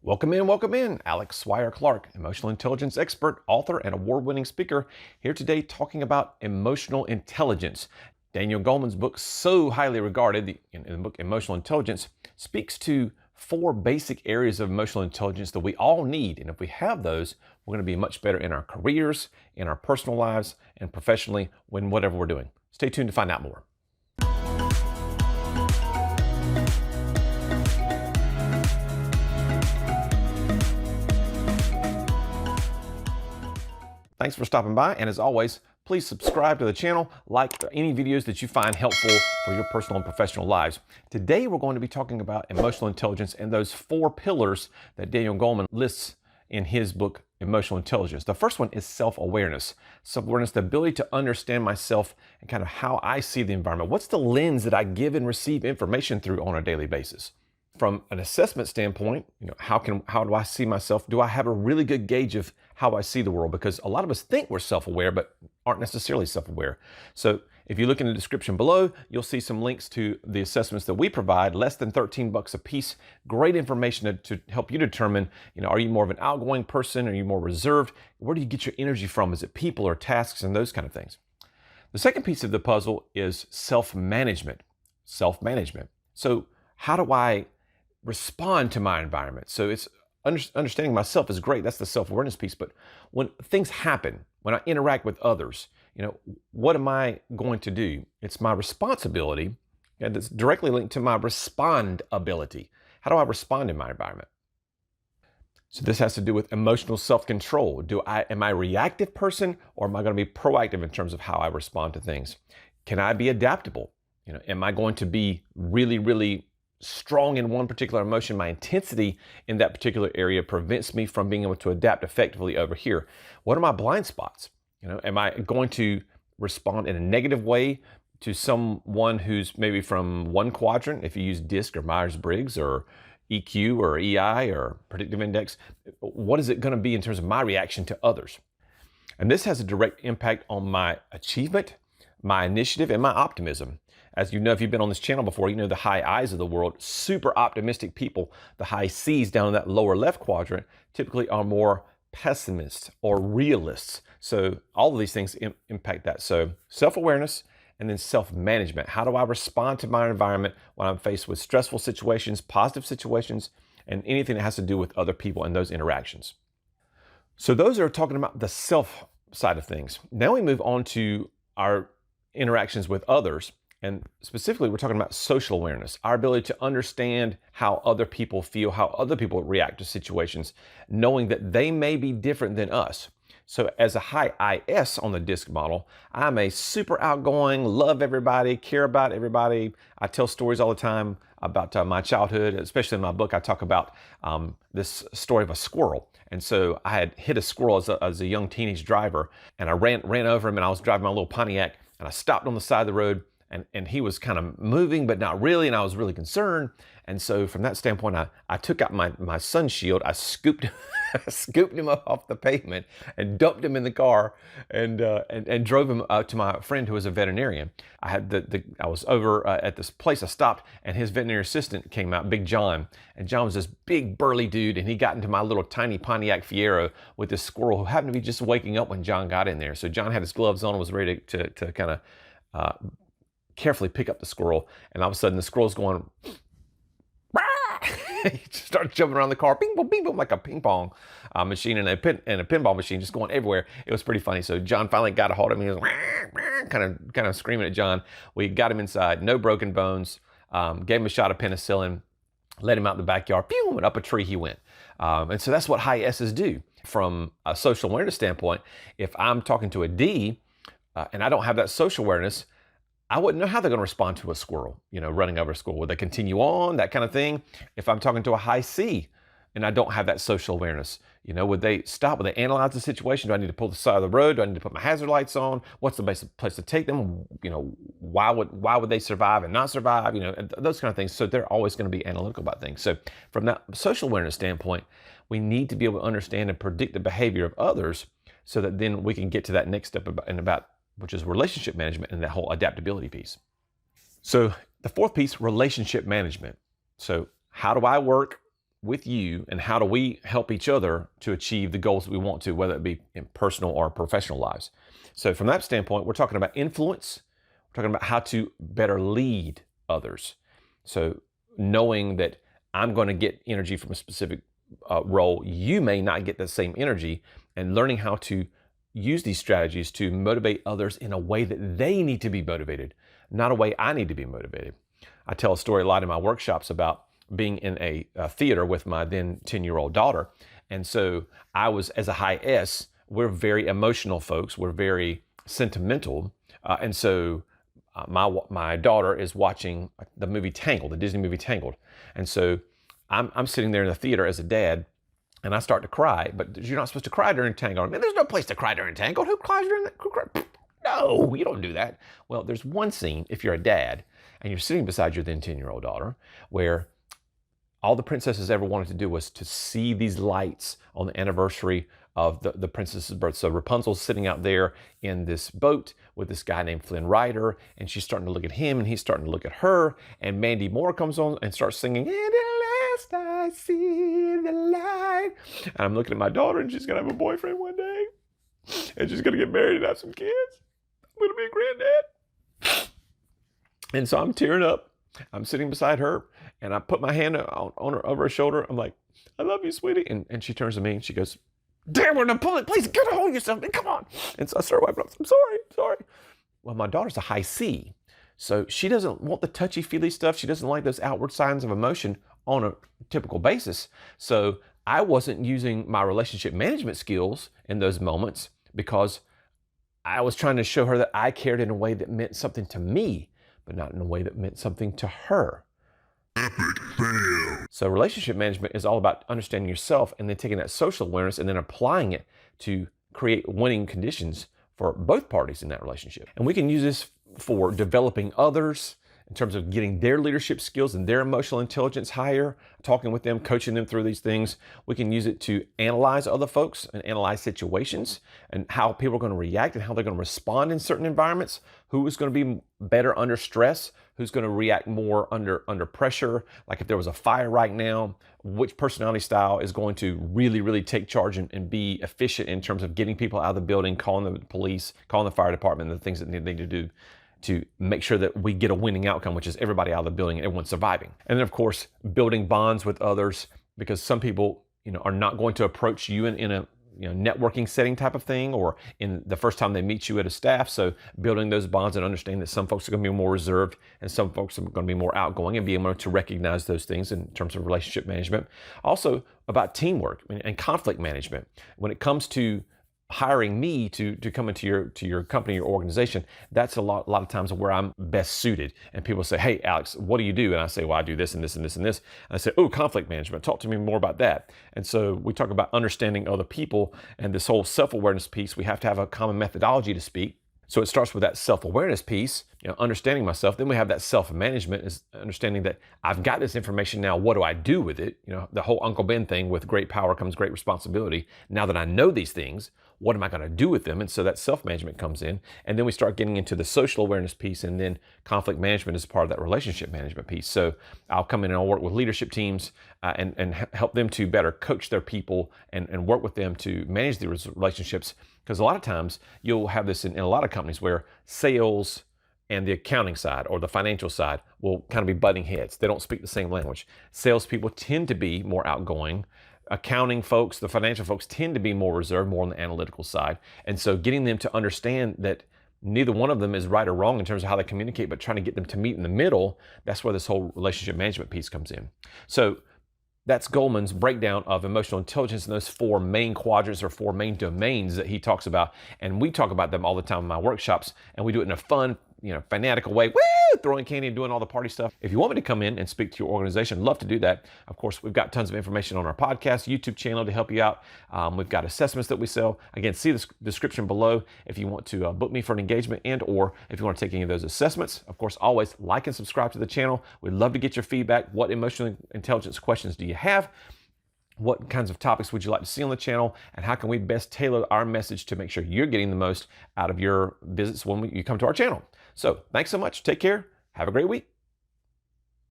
Welcome in. Alex Swire-Clark, emotional intelligence expert, author, and award-winning speaker, here today talking about emotional intelligence. Daniel Goleman's book, so highly regarded, in the book Emotional Intelligence, speaks to 4 basic areas of emotional intelligence that we all need. And if we have those, we're going to be much better in our careers, in our personal lives, and professionally when whatever we're doing. Stay tuned to find out more. Thanks for stopping by, and as always, please subscribe to the channel, like any videos that you find helpful for your personal and professional lives. Today, we're going to be talking about emotional intelligence and those 4 pillars that Daniel Goleman lists in his book, Emotional Intelligence. The first one is self-awareness. Self-awareness, the ability to understand myself and kind of how I see the environment. What's the lens that I give and receive information through on a daily basis? From an assessment standpoint, how do I see myself? Do I have a really good gauge of how I see the world? Because a lot of us think we're self-aware, but aren't necessarily self-aware. So if you look in the description below, you'll see some links to the assessments that we provide, less than $13 a piece. Great information to help you determine, are you more of an outgoing person? Are you more reserved? Where do you get your energy from? Is it people or tasks and those kind of things? The second piece of the puzzle is self-management. Self-management. So how do I respond to my environment? So it's understanding myself is great. That's the self-awareness piece. But when things happen, when I interact with others, what am I going to do? It's my responsibility, and it's directly linked to my respond ability. How do I respond in my environment? So this has to do with emotional self-control. Am I a reactive person, or am I going to be proactive in terms of how I respond to things? Can I be adaptable? Am I going to be really strong in one particular emotion? My intensity in that particular area prevents me from being able to adapt effectively over here. What are my blind spots? Am I going to respond in a negative way to someone who's maybe from one quadrant, if you use DISC or Myers-Briggs or EQ or EI or predictive index? What is it going to be in terms of my reaction to others? And this has a direct impact on my achievement, my initiative, and my optimism. As you know, if you've been on this channel before, you know the high I's of the world, super optimistic people. The high C's down in that lower left quadrant typically are more pessimists or realists. So all of these things impact that. So self-awareness and then self-management. How do I respond to my environment when I'm faced with stressful situations, positive situations, and anything that has to do with other people and those interactions? So those are talking about the self side of things. Now we move on to our interactions with others. And specifically, we're talking about social awareness, our ability to understand how other people feel, how other people react to situations, knowing that they may be different than us. So as a high IS on the DISC model, I'm a super outgoing, love everybody, care about everybody. I tell stories all the time about my childhood, especially in my book. I talk about this story of a squirrel. And so I had hit a squirrel as a young teenage driver, and I ran over him, and I was driving my little Pontiac, and I stopped on the side of the road. And he was kind of moving, but not really, and I was really concerned. And so from that standpoint, I took out my sun shield, I scooped him up off the pavement and dumped him in the car and drove him to my friend who was a veterinarian. I was over at this place. I stopped, and his veterinary assistant came out, Big John. And John was this big burly dude, and he got into my little tiny Pontiac Fiero with this squirrel who happened to be just waking up when John got in there. So John had his gloves on and was ready to kind of carefully pick up the squirrel, and all of a sudden the squirrel's going, he just started jumping around the car, bing boom, like a ping pong machine and a pinball machine, just going everywhere. It was pretty funny. So John finally got a hold of him. He was kind of screaming at John. We got him inside, no broken bones, gave him a shot of penicillin, let him out in the backyard, pew, and up a tree he went. And so that's what high S's do. From a social awareness standpoint, if I'm talking to a D and I don't have that social awareness, I wouldn't know how they're going to respond to a squirrel, running over a squirrel. Would they continue on, that kind of thing? If I'm talking to a high C and I don't have that social awareness, would they stop? Would they analyze the situation? Do I need to pull the side of the road? Do I need to put my hazard lights on? What's the best place to take them? Why would they survive and not survive? Those kind of things. So they're always going to be analytical about things. So from that social awareness standpoint, we need to be able to understand and predict the behavior of others so that then we can get to that next step which is relationship management and that whole adaptability piece. So the fourth piece, relationship management. So how do I work with you, and how do we help each other to achieve the goals that we want to, whether it be in personal or professional lives. So from that standpoint, we're talking about influence. We're talking about how to better lead others. So knowing that I'm going to get energy from a specific role, you may not get the same energy, and learning how to use these strategies to motivate others in a way that they need to be motivated, not a way I need to be motivated. I tell a story a lot in my workshops about being in a theater with my then 10-year-old daughter. And so I was, as a high S, we're very emotional folks. We're very sentimental. And so my daughter is watching the movie Tangled, the Disney movie Tangled. And so I'm sitting there in the theater as a dad, and I start to cry. But you're not supposed to cry during Tangled. Man, there's no place to cry during Tangled. Who cries during that? No, you don't do that. Well, there's one scene, if you're a dad, and you're sitting beside your then 10-year-old daughter, where all the princesses ever wanted to do was to see these lights on the anniversary of the princess's birth. So Rapunzel's sitting out there in this boat with this guy named Flynn Rider, and she's starting to look at him, and he's starting to look at her, and Mandy Moore comes on and starts singing, "And at last I see the light." And I'm looking at my daughter, and she's gonna have a boyfriend one day, and she's gonna get married and have some kids. I'm gonna be a granddad. And so I'm tearing up. I'm sitting beside her, and I put my hand on her, over her shoulder. I'm like, "I love you, sweetie." And she turns to me and she goes, "Damn, we're gonna pull it. Please get a hold of yourself. Come on." And so I start wiping up. "I'm sorry. Well, my daughter's a high C. So she doesn't want the touchy-feely stuff. She doesn't like those outward signs of emotion on a typical basis. So I wasn't using my relationship management skills in those moments, because I was trying to show her that I cared in a way that meant something to me, but not in a way that meant something to her. Epic fail. So relationship management is all about understanding yourself and then taking that social awareness and then applying it to create winning conditions for both parties in that relationship. And we can use this for developing others in terms of getting their leadership skills and their emotional intelligence higher, talking with them, coaching them through these things. We can use it to analyze other folks and analyze situations and how people are going to react and how they're going to respond in certain environments. Who is going to be better under stress? Who's going to react more under pressure? Like if there was a fire right now, which personality style is going to really take charge and be efficient in terms of getting people out of the building, calling the police, calling the fire department, and the things that they need to do to make sure that we get a winning outcome, which is everybody out of the building and everyone's surviving. And then of course, building bonds with others, because some people, are not going to approach you in a networking setting type of thing, or in the first time they meet you at a staff. So building those bonds and understanding that some folks are going to be more reserved and some folks are going to be more outgoing, and being able to recognize those things in terms of relationship management. Also about teamwork and conflict management. When it comes to hiring me to come into your company, your organization, that's a lot of times where I'm best suited. And people say, "Hey, Alex, what do you do?" And I say, "Well, I do this and this and this and this." And I say, "Oh, conflict management. Talk to me more about that." And so we talk about understanding other people and this whole self-awareness piece. We have to have a common methodology to speak. So it starts with that self-awareness piece, understanding myself. Then we have that self-management, is understanding that I've got this information now. What do I do with it? The whole Uncle Ben thing, with great power comes great responsibility. Now that I know these things, what am I going to do with them? And so that self-management comes in. And then we start getting into the social awareness piece, and then conflict management is part of that relationship management piece. So I'll come in and I'll work with leadership teams and help them to better coach their people and work with them to manage the relationships. Because a lot of times you'll have this in a lot of companies where sales and the accounting side or the financial side will kind of be butting heads. They don't speak the same language. Salespeople tend to be more outgoing. Accounting folks, the financial folks, tend to be more reserved, more on the analytical side. And so getting them to understand that neither one of them is right or wrong in terms of how they communicate, but trying to get them to meet in the middle, that's where this whole relationship management piece comes in. So that's Goleman's breakdown of emotional intelligence in those four main quadrants or four main domains that he talks about. And we talk about them all the time in my workshops, and we do it in a fun, fanatical way. Woo! Throwing candy and doing all the party stuff. If you want me to come in and speak to your organization, love to do that. Of course, we've got tons of information on our podcast, YouTube channel to help you out. We've got assessments that we sell. Again, see the description below if you want to book me for an engagement, and or if you want to take any of those assessments. Of course, always like and subscribe to the channel. We'd love to get your feedback. What emotional intelligence questions do you have? What kinds of topics would you like to see on the channel? And how can we best tailor our message to make sure you're getting the most out of your visits when you come to our channel? So thanks so much. Take care. Have a great week.